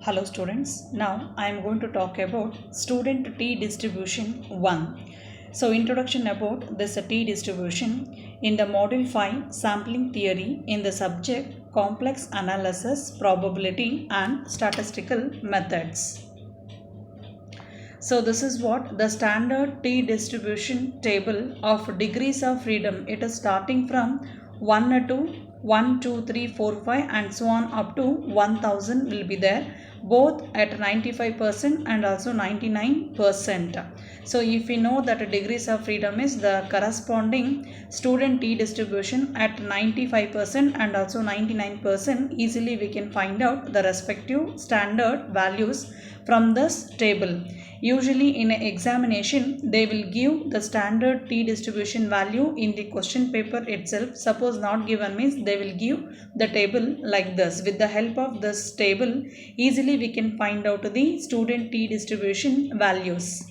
Hello students, now I am going to talk about student T distribution 1. So introduction about this T distribution in the module 5 sampling theory in the subject complex analysis, probability and statistical methods. So this is what the standard T distribution table of degrees of freedom. It is starting from 1 to 1, 2, 3, 4, 5 and so on up to 1000 will be there, both at 95% and also 99%. So if we know that degrees of freedom is the corresponding student T distribution at 95% and also 99%, easily we can find out the respective standard values from this table. Usually in an examination, they will give the standard T distribution value in the question paper itself. Suppose not given means they will give the table like this. With the help of this table, easily we can find out the student T distribution values.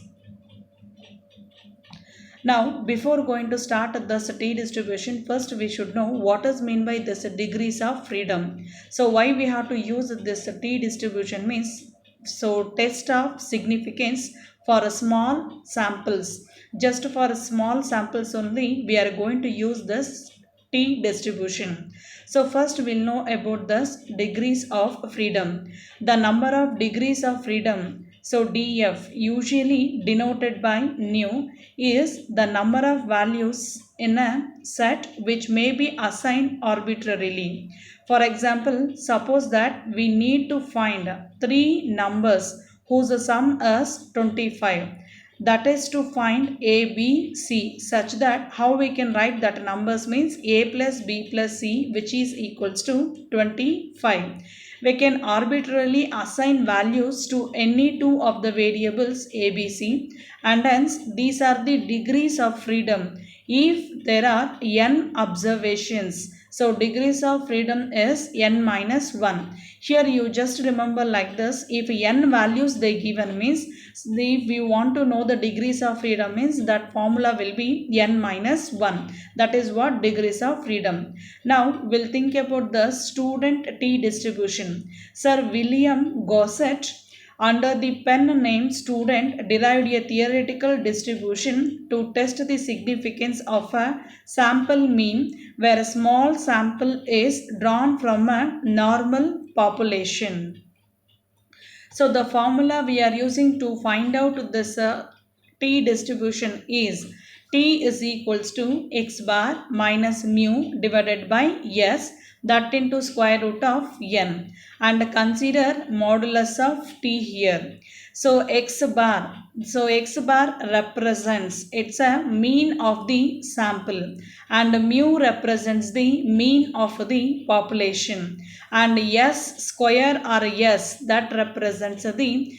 Now, before going to start this T distribution, first we should know what is meant by this degrees of freedom. So, why we have to use this T distribution means, so test of significance for a small samples. Just for small samples only, we are going to use this T distribution. So first we'll know about this degrees of freedom. The number of degrees of freedom, so DF, usually denoted by nu, is the number of values in a set which may be assigned arbitrarily. For example, suppose that we need to find three numbers whose sum is 25. That is to find A, B, C, such that how we can write that numbers means A plus B plus C, which is equals to 25. We can arbitrarily assign values to any two of the variables A, B, C, and hence these are the degrees of freedom if there are n observations. So degrees of freedom is n minus 1. Here you just remember like this, if n values they given means, if we want to know the degrees of freedom means that formula will be n minus 1. That is what degrees of freedom. Now we'll think about the student T distribution. Sir William Gossett, under the pen name student, derived a theoretical distribution to test the significance of a sample mean where a small sample is drawn from a normal population. So the formula we are using to find out this T distribution is T is equals to x bar minus mu divided by S, that into square root of n, and consider modulus of T here. So x bar represents, it's a mean of the sample, and mu represents the mean of the population, and S square or S that represents the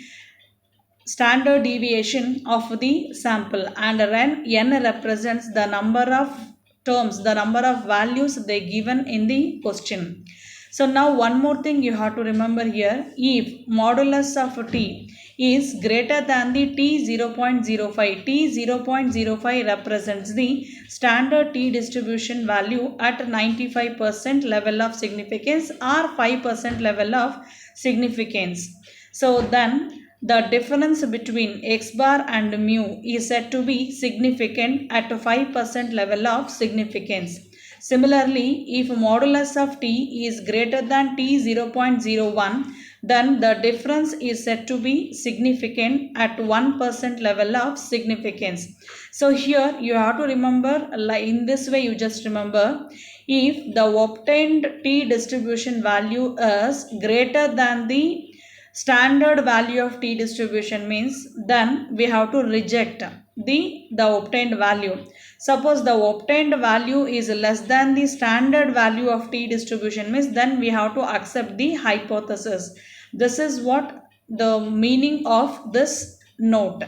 standard deviation of the sample, and n represents the number of terms, the number of values they given in the question. So now one more thing you have to remember here, if modulus of T is greater than the T 0.05, T 0.05 represents the standard T distribution value at 95% level of significance or 5% level of significance. So then the difference between x bar and mu is said to be significant at 5% level of significance. Similarly, if modulus of T is greater than T 0.01, then the difference is said to be significant at 1% level of significance. So here you have to remember, like in this way you just remember, if the obtained T distribution value is greater than the standard value of T distribution means, then we have to reject the obtained value. Suppose the obtained value is less than the standard value of T distribution means, then we have to accept the hypothesis. This is what the meaning of this note.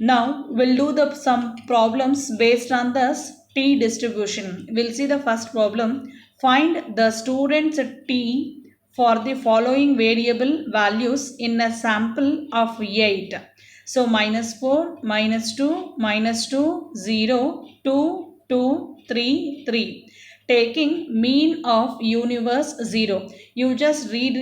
Now we'll do some problems based on this T distribution. We'll see the first problem. Find the student's T for the following variable values in a sample of 8. So minus 4, minus 2, minus 2, 0, 2, 2, 3, 3. taking mean of universe 0. You just read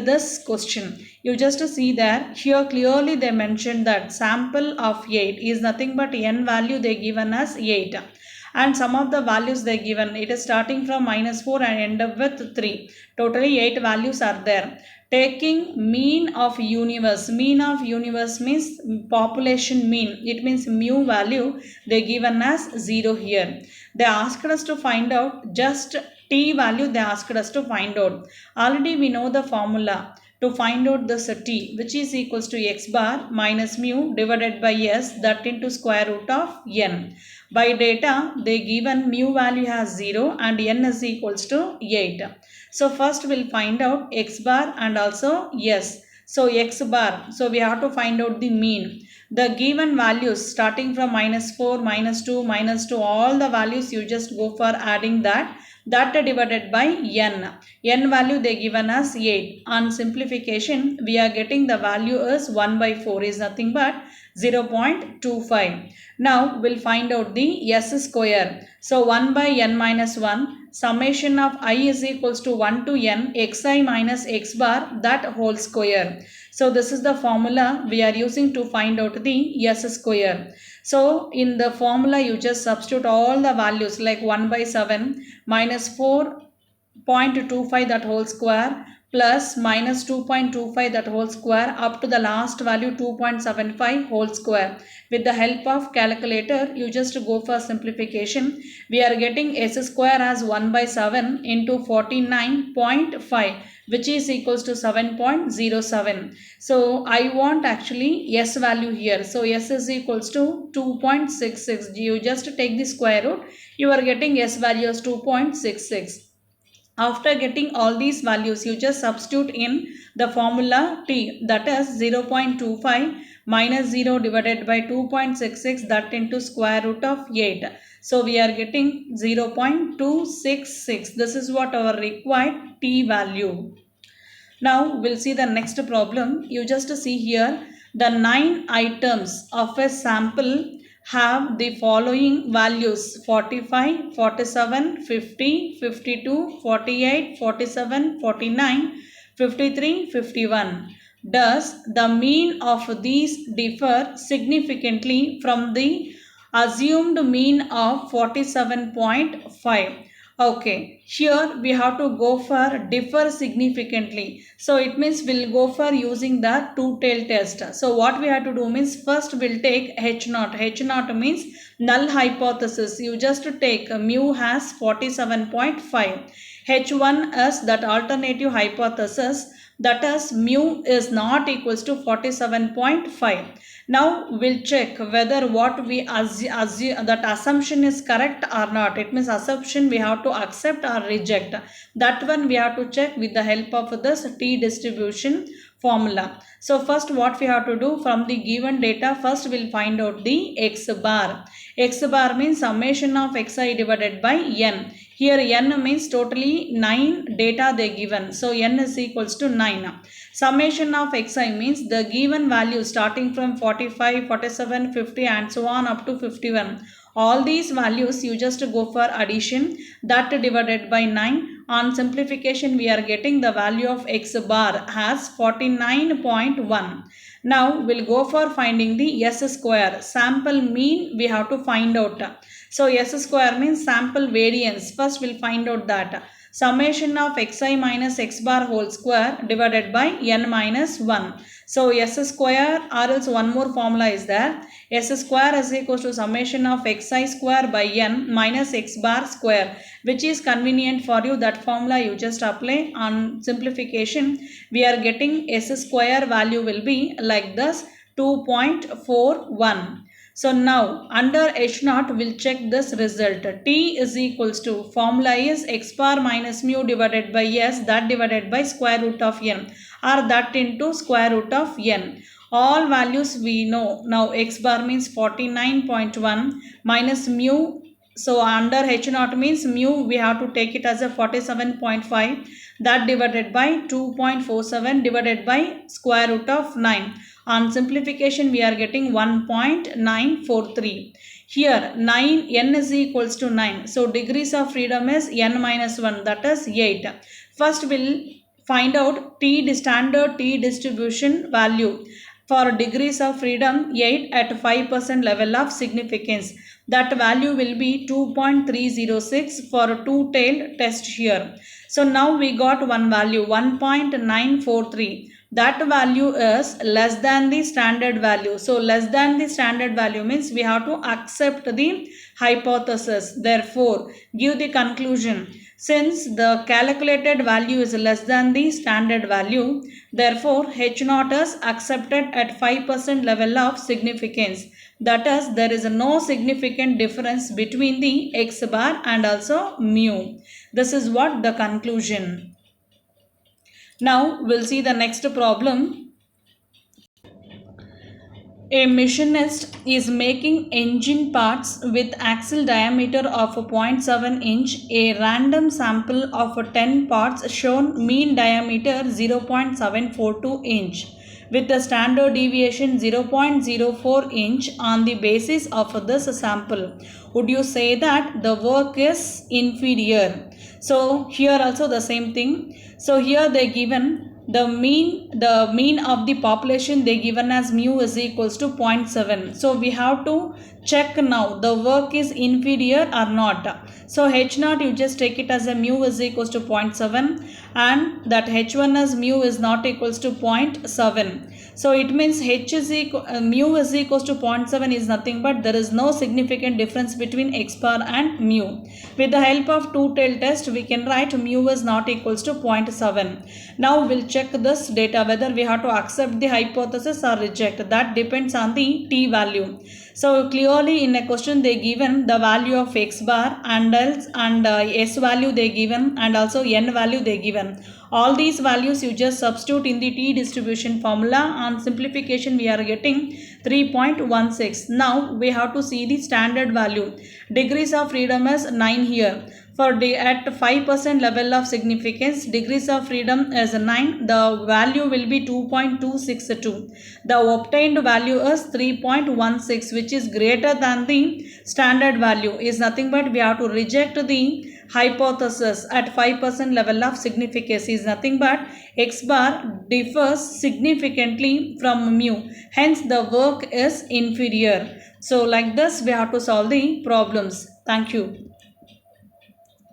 this question. You just see that here clearly they mentioned that sample of 8 is nothing but n value they given as 8, and some of the values they given, it is starting from -4 and end up with 3. Totally 8 values are there. Taking mean of universe. Mean of universe means population mean. It means mu value they given as 0 here. They asked us to find out just t value, they asked us to find out. Already we know the formula to find out this t, which is equals to x bar minus mu divided by s, that into square root of n. By data they given mu value as 0 and n is equals to 8. So first we'll find out x bar and also s. So x bar, so we have to find out the mean. The given values starting from -4, -2, -2, all the values you just go for adding that divided by n. N value they given as 8. On simplification we are getting the value is 1 by 4 is nothing but 0.25. Now we'll find out the s square. So 1 by n minus 1 summation of I is equals to 1 to n xi minus x bar, that whole square. So this is the formula we are using to find out the s square. So in the formula you just substitute all the values like 1 by 7 minus 4.25 that whole square plus minus 2.25 that whole square up to the last value 2.75 whole square. With the help of calculator you just go for simplification. We are getting s square as 1 by 7 into 49.5, which is equals to 7.07. So I want actually s value here. So s is equals to 2.66. You just take the square root, you are getting s value as 2.66. After getting all these values you just substitute in the formula t, that is 0.25 minus 0 divided by 2.66, that into square root of 8. So we are getting 0.266. This is what our required t value. Now we'll see the next problem. You just see here the 9 items of a sample have the following values: 45, 47, 50, 52, 48, 47, 49, 53, 51. Does the mean of these differ significantly from the assumed mean of 47.5? Okay, here we have to go for differ significantly. So it means we'll go for using the two-tailed test. So what we have to do means first we'll take H naught. H naught means null hypothesis. You just take mu has 47.5. H1 is that alternative hypothesis, that is mu is not equals to 47.5. Now we'll check whether what we assume that assumption is correct or not. It means assumption we have to accept or reject. That one we have to check with the help of this t distribution formula. So first what we have to do, from the given data first we'll find out the x bar. X bar means summation of xi divided by n. Here n means totally 9 data they given. So n is equals to 9. Summation of xi means the given value starting from 45, 47, 50 and so on up to 51. All these values you just go for addition, that divided by 9. On simplification we are getting the value of x bar as 49.1. Now we'll go for finding the s square. Sample mean we have to find out. So s square means sample variance. First we'll find out that summation of xi minus x bar whole square divided by n minus 1. So s square, or else one more formula is there. S square is equals to summation of xi square by n minus x bar square, which is convenient for you. That formula you just apply. On simplification we are getting s square value will be like this, 2.41. So now under H naught we'll check this result. T is equals to, formula is x bar minus mu divided by s, that divided by square root of n, or that into square root of n. All values we know. Now x bar means 49.1 minus mu. So under H naught means mu we have to take it as a 47.5, that divided by 2.47 divided by square root of 9. On simplification we are getting 1.943. Here 9 n is equals to 9. So degrees of freedom is n minus 1, that is 8. First we'll find out standard T distribution value for degrees of freedom 8 at 5% level of significance. That value will be 2.306 for a two-tailed test here. So now we got one value 1.943. That value is less than the standard value. So less than the standard value means we have to accept the hypothesis. Therefore, give the conclusion. Since the calculated value is less than the standard value, therefore H0 is accepted at 5% level of significance. That is, there is no significant difference between the X bar and also mu. This is what the conclusion. Now we'll see the next problem. A machinist is making engine parts with axle diameter of 0.7 inch. A random sample of 10 parts shown mean diameter 0.742 inch with the standard deviation 0.04 inch on the basis of this sample. Would you say that the work is inferior? So here also the same thing. So here they given the mean of the population they given as mu is equals to 0.7. So we have to check now the work is inferior or not. So H0 you just take it as a mu is equals to 0.7 and that H1 as mu is not equals to 0.7. So it means mu is equals to 0.7 is nothing but there is no significant difference between X bar and mu. With the help of two-tailed test we can write mu is not equals to 0.7. Now we'll check this data whether we have to accept the hypothesis or reject. That depends on the T value. So clearly in a question they given the value of X bar and else and S value they given and also N value they given. All these values you just substitute in the T distribution formula. On simplification we are getting 3.16. Now we have to see the standard value. Degrees of freedom is 9 here. At 5% level of significance, degrees of freedom is 9. The value will be 2.262. The obtained value is 3.16, which is greater than the standard value. Is nothing but we have to reject the hypothesis at 5% level of significance. Is nothing but X bar differs significantly from mu. Hence the work is inferior. So like this we have to solve the problems. Thank you.